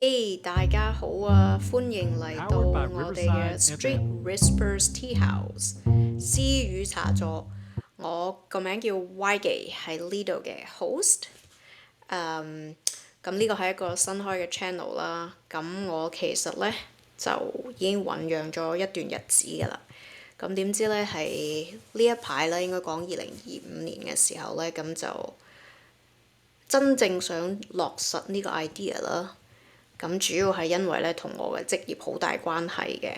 大家好啊，歡迎嚟到 Powered by 我哋嘅 Riverside Street FM. Whispers Tea House 私語茶座。我個名叫 Y 記，係呢度嘅 host。咁呢個係一個新開嘅 channel 啦。咁我其實呢，就已經醖釀咗一段日子㗎啦。咁點知呢，係呢一排呢，應該講2025年嘅時候呢，咁就真正想落實呢個 idea 啦。咁主要係因為咧，同我嘅職業好大關係嘅。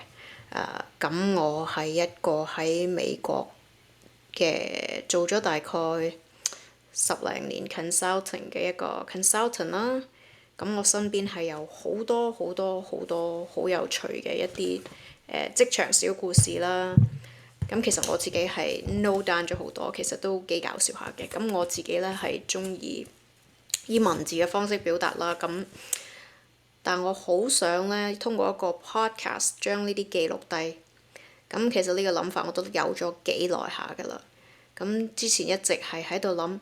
咁我係一個喺美國嘅做咗大概10零年 consulting 嘅一個 consultant 啦。咁我身邊係有好多好多好多好有趣嘅一啲職場小故事啦。咁其實我自己係 note down 咗好多，其實都幾搞笑下嘅。咁我自己咧係中意以文字嘅方式表達啦。但我好想咧，通過一個 podcast 將呢啲記錄低。咁其實呢個諗法我都有咗幾耐下㗎啦。咁之前一直係喺度諗，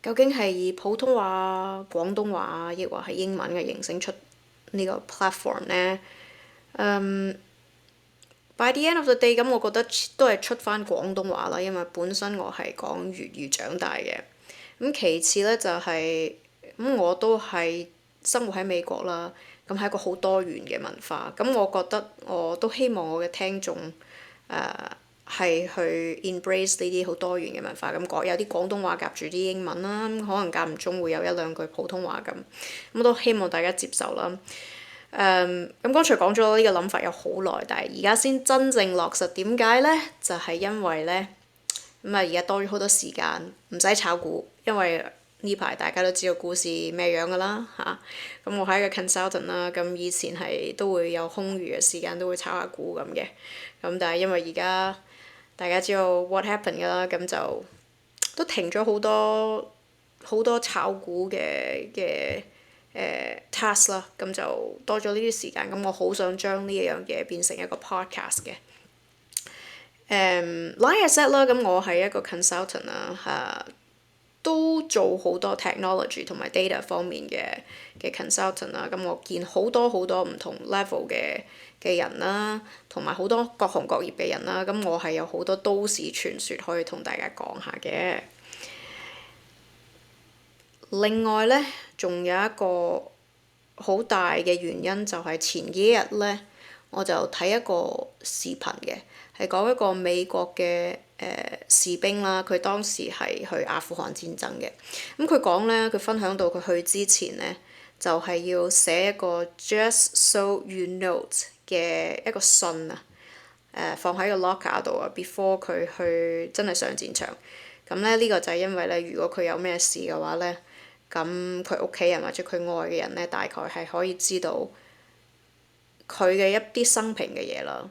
究竟係以普通話、廣東話，抑或係英文嘅形式出呢個 platform 呢？By the end of the day，咁我覺得都係出翻廣東話啦，因為本身我係講粵語長大嘅。咁其次呢，就係、我都係生活喺美國啦，咁係一個好多元嘅文化。咁我覺得我都希望我嘅聽眾係去 embrace 呢啲好多元嘅文化。咁有啲廣東話夾住啲英文啦，可能間唔中會有一兩句普通話咁。咁都希望大家接受啦。咁剛才講咗呢個諗法有好耐，但係而家先真正落實。點解呢？就係因為呢，而家多咗好多時間，唔使炒股，因為呢排大家都知道股市咩樣㗎啦嚇。咁我係一個 consultant 啦，咁以前係都會有空餘嘅時間都會炒下股咁嘅。咁但係因為而家大家知道 what happened 㗎啦，咁就都停咗好多好多炒股嘅task 啦，咁就多咗呢啲時間。咁我好想將呢一樣嘢變成一個 podcast 嘅。like I said 啦，咁我係一個 consultant 啦，都做好多 technology 同埋 data 方面嘅 consultant 啦。咁我見好多好多唔同 level 嘅人啦，同埋好多各行各業嘅人啦。咁我係有好多都市傳說可以同大家講下嘅。另外呢，仲有一個好大嘅原因就係前幾日呢，我就睇一個視頻嘅，係講一個美國嘅士兵啦，佢當時係去阿富汗戰爭嘅。咁佢講呢，佢分享到佢去之前呢，就係要寫一個 just so you know 嘅一個信啊，放喺個 locker 度啊，before 佢去真係上戰場。咁咧呢個就係因為咧，如果佢有咩事嘅話咧，咁佢屋企人或者佢愛嘅人咧，大概係可以知道佢嘅一啲生平嘅嘢啦。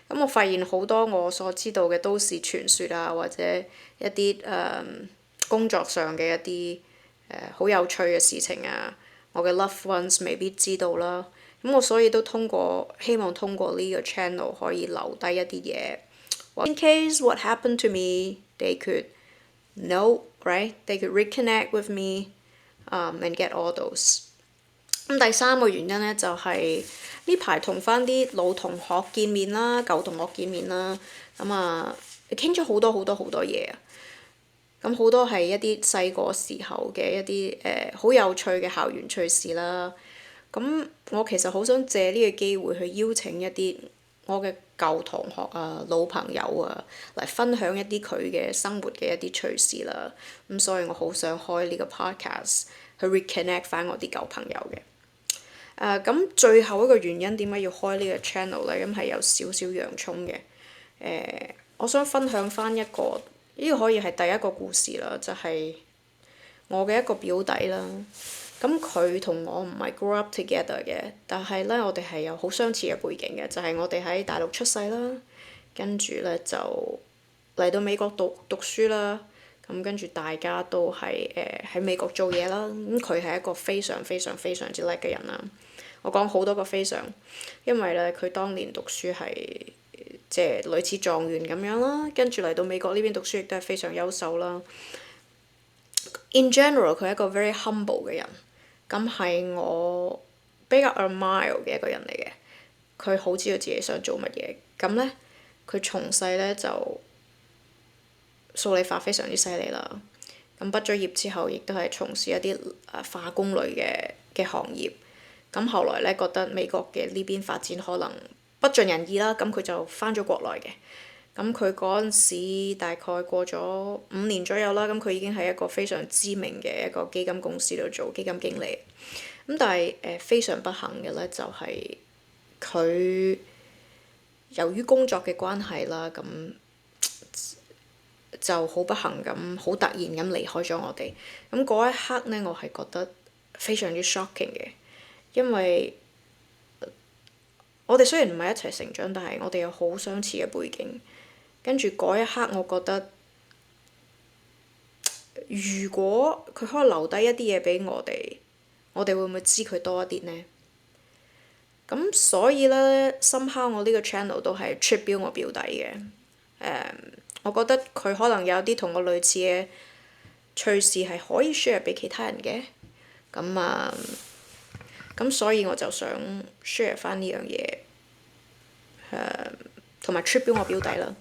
咁我發現好多我所知道嘅都市傳說啊，或者一啲工作上嘅一啲好有趣嘅事情啊，我嘅 loved ones 未必知道啦。咁我所以都希望通過呢個 channel 可以留低一啲嘢。In case what happened to me, they could know, right? They could reconnect with me, and get all those。咁第三個原因呢，就係呢排同翻啲老同學見面啦，舊同學見面啦，傾咗好多好多好多嘢啊！咁好多係一啲細個時候嘅一啲好有趣嘅校園趣事啦。咁我其實好想借呢個機會去邀請一啲我嘅舊同學啊、老朋友啊嚟分享一啲佢嘅生活嘅一啲趣事啦。咁所以我好想開呢個 podcast 去 reconnect 翻我啲舊朋友嘅。咁最後一個原因點解要開呢個 channel 呢？咁係有少少洋葱嘅。我想分享翻一個，呢個可以係第一個故事啦，就係我嘅一個表弟啦。咁佢同我唔係 grow up together 嘅，但係呢，我哋係有好相似嘅背景嘅，就係我哋喺大陸出世啦，跟住呢，就嚟到美國讀書啦。咁跟住大家都係喺美國做嘢啦。咁佢係一個非常非常非常之叻嘅人啦。我講好多個非常，因為咧佢當年讀書係即係類似狀元咁樣啦，跟住嚟到美國呢邊讀書亦都係非常優秀啦。In general，佢係一個 very humble 嘅人。咁係我比較 admire 嘅一個人嚟嘅。佢好知道自己想做乜嘢，咁呢，佢從細呢就數理化非常之犀利啦。咁畢咗業之後，亦都係從事一啲化工類嘅行業。咁後來呢，覺得美國嘅呢邊發展可能不盡人意啦，咁佢就返咗國內嘅。咁佢嗰陣時大概過咗5年左右啦，咁佢已經係一個非常知名嘅一個基金公司度做基金經理。咁但係非常不幸嘅呢，就係佢由於工作嘅關係啦，咁就好不幸咁，好突然咁離開咗我哋。咁嗰一刻呢，我係覺得非常之 shocking 嘅，因為我哋雖然唔係一齊成長，但係我哋有好相似嘅背景。跟住嗰一刻，我覺得如果佢可以留低一啲嘢俾我哋，我哋會唔會知佢多一啲呢？咁所以呢，深刻我呢個 channel 都係 tribute 我表弟嘅。我覺得佢可能有啲同我類似嘅趣事係可以 share 俾其他人嘅。咁所以我就想 share 翻呢樣嘢，同埋 tribute 我表弟啦。